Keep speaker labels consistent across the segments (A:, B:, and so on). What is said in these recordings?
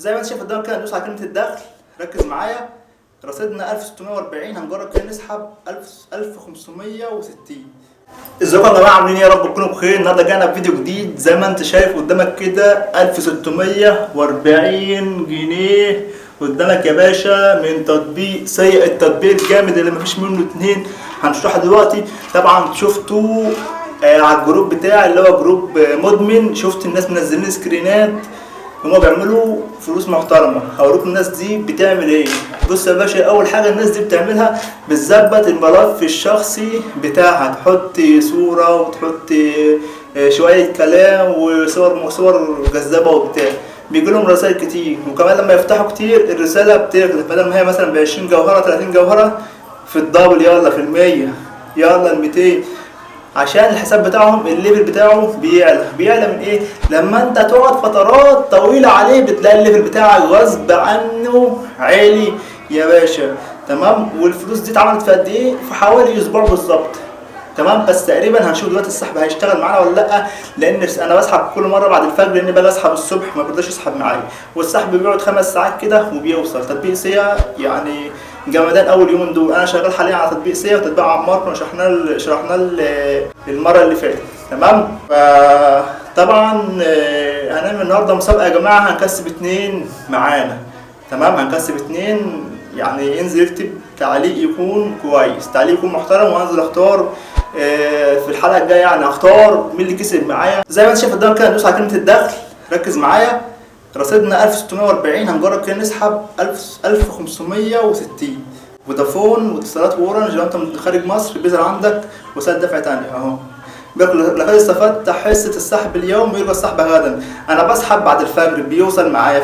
A: زي ما انت شايف قدامك كده ندوس على كلمة الدخل. ركز معايا. رصيدنا 1640 هنجرب كده نسحب 1560. ازيكم يا جماعه عاملين ايه؟ يا رب تكونوا بخير. النهارده جانا بفيديو جديد. زي ما انت شايف قدامك كده 1640 جنيه قدامك يا باشا من تطبيق سيء التطبيق الجامد اللي مفيش منه اتنين. هنشرحه دلوقتي. طبعا شفتوا على الجروب بتاعي اللي هو جروب مدمن، شفت الناس منزلين سكرينات هما بيعملوا فلوس محترمه. هوريكم الناس دي بتعمل ايه. بص يا باشا، اول حاجه الناس دي بتعملها بتظبط الملف الشخصي بتاعها، تحط صوره وتحط شويه كلام وصور جذابه وبتاع. بيجي لهم رسائل كتير، وكمان لما يفتحوا كتير الرساله بتغلى، بدل ما هي مثلا ب 20 جوهره 30 جوهره في الدبل، يلا في ال100، يلا ال200، عشان الحساب بتاعهم الليفل بتاعه بيعلى من ايه؟ لما انت تقعد فترات طويله عليه بتلاقي الليفل بتاعك غصب عنه عالي يا باشا. تمام. والفلوس دي اتعملت في قد ايه؟ في حوالي اسبوع بالظبط. تمام. بس تقريبا هنشوف دلوقتي السحب هيشتغل معانا ولا لا، لان انا بسحب كل مره بعد الفجر، لان باجي اسحب الصبح ما بيرضاش يسحب معايا، والسحب بيقعد 5 ساعات كده وبيوصل. تطبيق سيا يعني جمدان اول يومين دول. انا شغال حاليا على تطبيق سيا وتطبيق عمار، كنا شرحناه المره اللي فاتت. تمام. فطبعا هنعمل النهارده مسابقه يا جماعه، هنكسب 2 معانا. تمام. هنكسب 2، يعني ينزل يكتب تعليق يكون كويس، تعليق يكون محترم، وهنزل اختار في الحلقه الجايه، يعني اختار مين اللي كسب معايا. زي ما انت شايف قدامك كده ندوس على كلمه الدخل. ركز معايا. رصيدنا 1640 هنجرب كده نسحب 1560. فودافون واتصالات واورنج. لو انت من خارج مصر بيظهر عندك وسائل دفع تانية اهو. بيقول لقد استفدت حصة السحب اليوم ويرجى السحب غدا. انا بسحب بعد الفجر بيوصل معايا،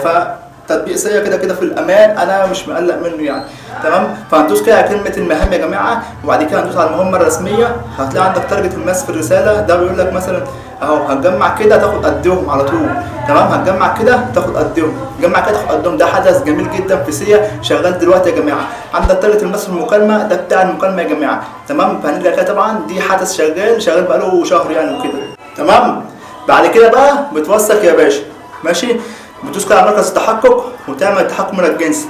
A: فتطبيق سيء كده كده في الامان، انا مش مقلق منه يعني. تمام. فهندوس كده على كلمة المهام يا جماعة، وبعد كده هندوس على المهمة الرسمية. هتلاقي عندك تارجت الماس في الرسالة ده، بيقول لك مثلا اهو هتجمع كده تاخد قدهم على طول. تمام. هتجمع كده تاخد قدهم، جمع كده تاخد قدهم. ده حدث جميل جدا في سيا شغال دلوقتي يا جماعه. عندك تارجت الماس في المكالمه ده بتاع المكالمه يا جماعه. تمام. فهنرجع كده، طبعا دي حدث شغال بقاله شهر يعني وكده. تمام. بعد كده بقى بتوثق يا باشا. ماشي. بتدوس كده على مركز التحقق وتعمل التحقق من الجنس.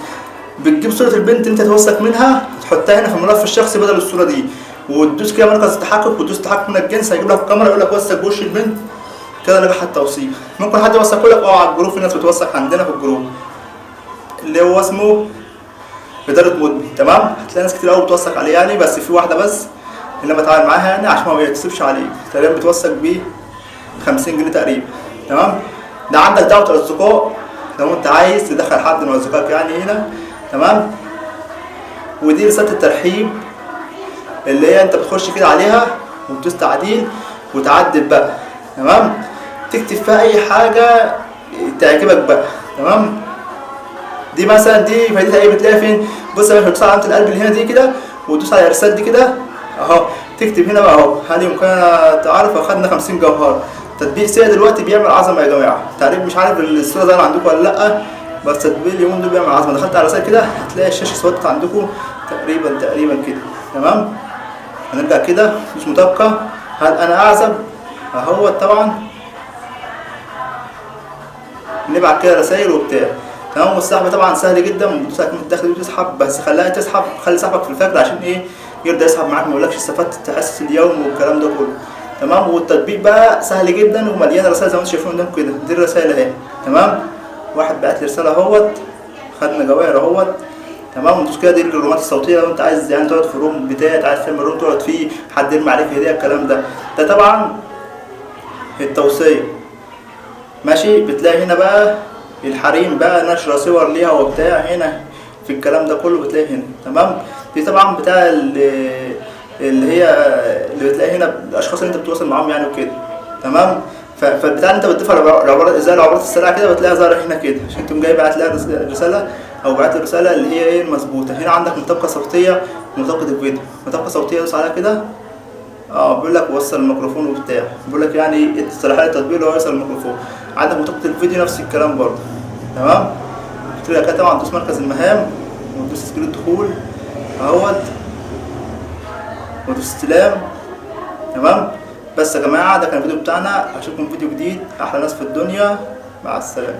A: بتجيب صوره البنت انت توثق منها، تحطها هنا في الملف الشخصي بدل الصوره دي، وتدوس كده مركز التحقق وتدوس تحقق من الجنس. هيجيب لك الكاميرا يقول لك وثق بوش البنت كده نجح التوثيق. ممكن حد يوثق لك على الجروب، في ناس بتوثق عندنا في الجروب اللي هو اسمه إدارة مدمن. تمام. هتلاقي ناس كتير قوي بتوثق عليه يعني، بس في واحدة بس اللي انا بتعامل معاها يعني عشان ما يكسبش عليه، تقريبا بتوثق ب 50 جنيه تقريبا. تمام. ده عندك دعوة الأصدقاء لو أنت عايز تدخل حد من أصدقائك يعني هنا. تمام. ودي رسالة الترحيب اللي هي أنت بتخش كده عليها وبتدوس تعديل وتعدل بقى. تمام. تكتب فيها اي حاجه تعجبك بقى. تمام. دي مثلا دي فايدتها ايه؟ بتلاقيها فين؟ بص يا باشا، بتدوس على علامه القلب اللي هنا دي كده وتدوس على الارسال دي كده اهو. تكتب هنا بقى اهو، هل يمكننا تعرف اخدنا 50 جوهره. تطبيق سيا دلوقتي بيعمل عظمه يا جماعه. تقريبا مش عارف الصوره ظاهره عندكم ولا لا، بس تطبيق اليومين دول بيعمل عظمه. دخلت على الرسائل كده هتلاقي الشاشه اسودت عندكم تقريبا كده. تمام. هنرجع كده مش مطابقه، هل انا اعزب اهو. طبعا نبعت كده رسايل وبتاع. تمام. والسحب طبعا سهل جدا، بتدوس على كلمه الدخل دي وتسحب، بس خليها تسحب، خلي سحبك في الفجر عشان ايه؟ يرضى يسحب معاك، ما يقولكش استفدت التحسس اليوم والكلام ده كله. تمام. والتطبيق بقى سهل جدا ومليان رسائل زي ما انتم شايفين قدامكم كده. دي الرسائل اهي. تمام. واحد بعت لي رساله اهوت، خدنا جواهر اهوت. تمام. وتدوس كده دي الرومات الصوتيه لو انت عايز يعني تقعد في روم بتاعك، عايز تعمل روم تقعد فيه، حد يرمي عليك هديه، الكلام ده. ده طبعا التوصيه. ماشي. بتلاقي هنا بقى الحريم بقى نشر صور ليها وبتاع، هنا في الكلام ده كله بتلاقي هنا. تمام. دي طبعا بتاع اللي هي اللي بتلاقي هنا الاشخاص اللي انت بتتواصل معاهم يعني وكده. تمام. فالبتاع اللي انت بتضيفها العبارات زي العبارات السريعه كده بتلاقيها ظاهره هنا كده، عشان تقوم جاي باعت لها رساله او بعت الرساله اللي هي ايه المظبوطه. هنا عندك مطابقه صوتيه ومطابقه الفيديو. مطابقه صوتيه دوس عليها كده بيقول لك وصل الميكروفون وبتاع، بيقول لك يعني الصلاحيه التطبيق اللي هو يوصل الميكروفون. عندك مطابقه الفيديو نفس الكلام برضه. تمام. بتلاقي كده طبعا تدوس مركز المهام وتدوس سكرين الدخول اهوت وتدوس استلام. تمام. بس يا جماعه ده كان الفيديو بتاعنا، اشوفكم فيديو جديد. احلى ناس في الدنيا، مع السلامه.